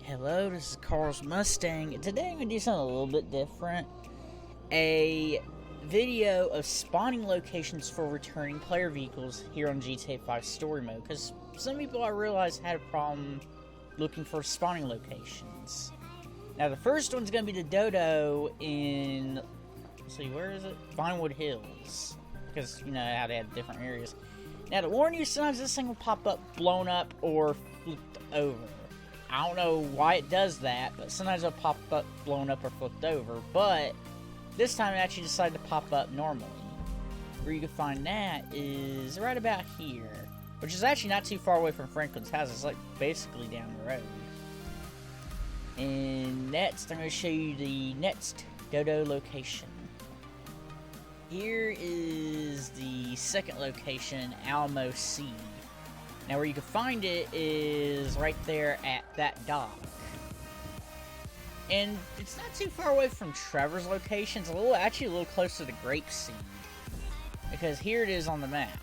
Hello, this is Carl's Mustang, and today I'm going to do something a little bit different. A video of spawning locations for returning player vehicles here on GTA 5 Story Mode, because some people I realized had a problem looking for spawning locations. Now the first one's going to be the Dodo in, let's see, where is it? Vinewood Hills, because you know how they have different areas. Now to warn you, sometimes this thing will pop up blown up or flipped over. I don't know why it does that, but sometimes it'll pop up blown up or flipped over, but this time it actually decided to pop up normally. Where you can find that is right about here, which is actually not too far away from Franklin's house. It's like basically down the road. And next, I'm going to show you the next Dodo location. Here is the second location, Alamo Sea. Now where you can find it is right there at that dock. And it's not too far away from Trevor's location. It's actually a little closer to Grapeseed, because here it is on the map.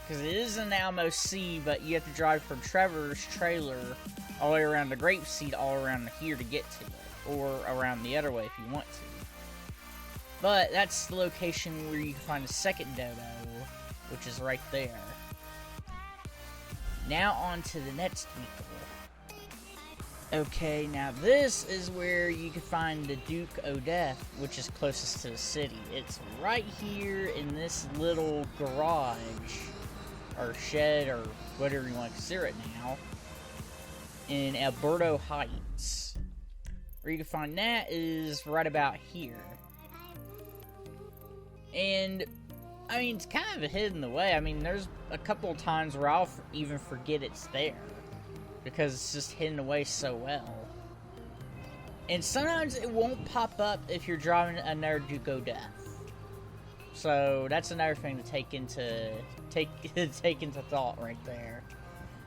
Because it is in Alamo Sea, but you have to drive from Trevor's trailer all the way around to Grapeseed, all around here to get to it. Or around the other way if you want to. But that's the location where you can find the second Dodo, which is right there. Now on to the next vehicle. Okay, now this is where you can find the Duke o' Death, which is closest to the city. It's right here in this little garage, or shed, or whatever you want to consider it now, in Alberto Heights. Where you can find that is right about here. And I mean, it's kind of hidden away. I mean, there's a couple of times where I'll even forget it's there, because it's just hidden away so well. And sometimes it won't pop up if you're driving another Duke o' Death. So that's another thing to take into thought right there.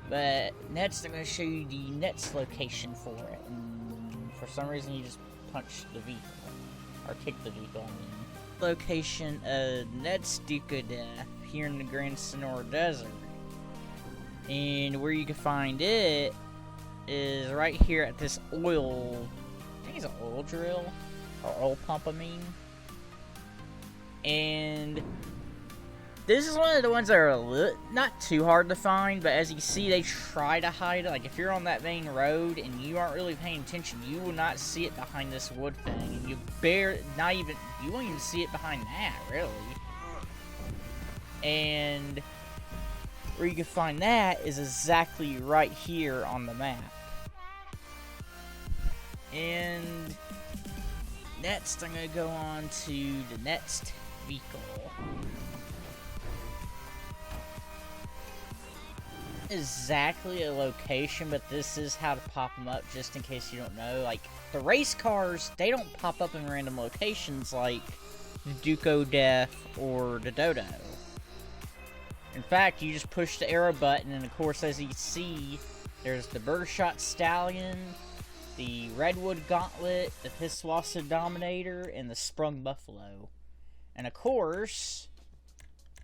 But next, I'm going to show you the next location for it. And for some reason, you just punch the vehicle, or kick the vehicle, I mean. Location of Ned's Duke o' Death here in the Grand Sonora Desert. And where you can find it is right here at this oil, I think it's an oil drill, or oil pump, I mean. And this is one of the ones that are not too hard to find, but as you see, they try to hide it. Like, if you're on that main road and you aren't really paying attention, you will not see it behind this wood thing. And you won't even see it behind that, really. And where you can find that is exactly right here on the map. And next, I'm going to go on to the next vehicle. Exactly a location, but this is how to pop them up, just in case you don't know. Like, the race cars, they don't pop up in random locations like the Duke o' Death or the Dodo. In fact, you just push the arrow button, and of course, as you see, there's the Burger Shot Stallion, the Redwood Gauntlet, the Piswassa Dominator, and the Sprung Buffalo. And of course,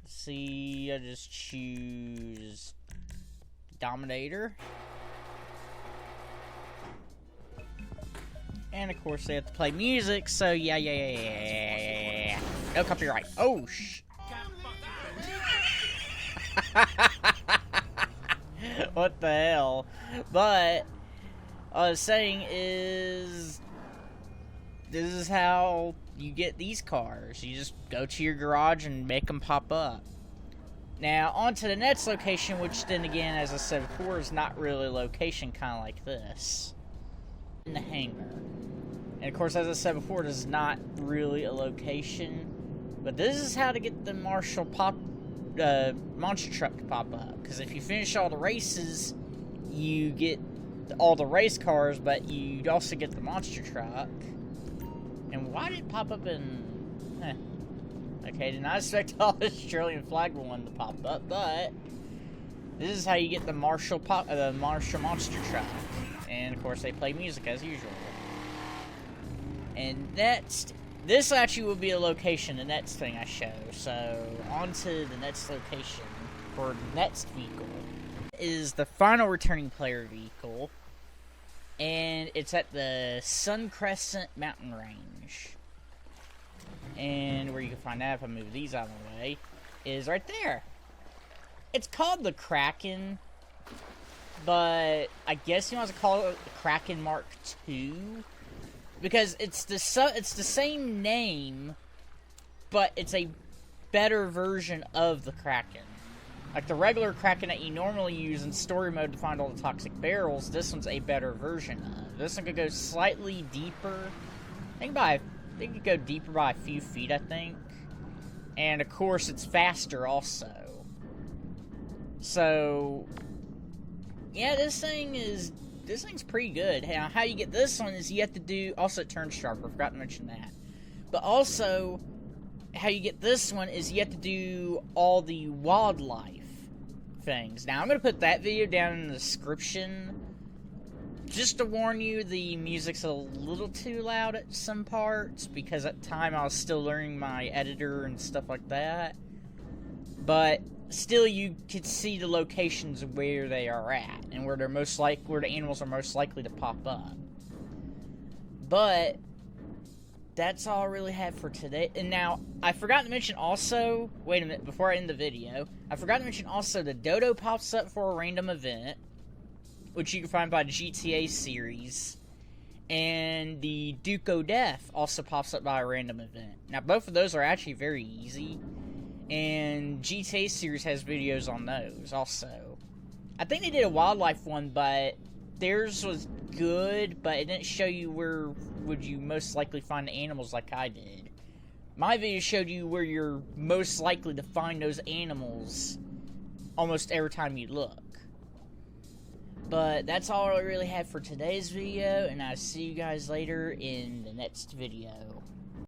see, I just choose Dominator. And of course they have to play music, so yeah. No copyright. Oh, what the hell? But what I was saying is, this is how you get these cars. You just go to your garage and make them pop up. Now, on to the next location, which then again, as I said before, is not really a location, kind of like this. In the hangar. And of course, as I said before, this is not really a location. But this is how to get the Marshall monster truck to pop up. Because if you finish all the races, you get all the race cars, but you also get the monster truck. And why did it pop up in... Okay, did not expect all the Australian flag one to pop up, but this is how you get the Marshall monster truck. And of course, they play music as usual. And next, this actually will be a location, the next thing I show. So, on to the next location for the next vehicle is the final returning player vehicle. and it's at the Sun Crescent Mountain Range. And where you can find that, if I move these out of the way, is right there. It's called the Kraken, but I guess you want to call it the Kraken Mark II, because it's the same name, but it's a better version of the Kraken. Like the regular Kraken that you normally use in story mode to find all the toxic barrels, this one's a better version of. This one could go slightly deeper. I think it could go deeper by a few feet, I think. And of course, it's faster also. So, yeah, this thing's pretty good. Now, how you get this one is you have to do, also it turns sharper, I forgot to mention that. But also, how you get this one is you have to do all the wildlife things. Now, I'm going to put that video down in the description. Just to warn you, the music's a little too loud at some parts, because at the time I was still learning my editor and stuff like that. But still, you could see the locations where they are at, and where where the animals are most likely to pop up. But that's all I really have for today. And now, I forgot to mention also, wait a minute, before I end the video, I forgot to mention also the Dodo pops up for a random event, which you can find by the GTA series, and the Duke O' Death also pops up by a random event. Now, both of those are actually very easy, and GTA series has videos on those also. I think they did a wildlife one, but theirs was good, but it didn't show you where would you most likely find the animals like I did. My video showed you where you're most likely to find those animals almost every time you look. But that's all I really have for today's video, and I'll see you guys later in the next video.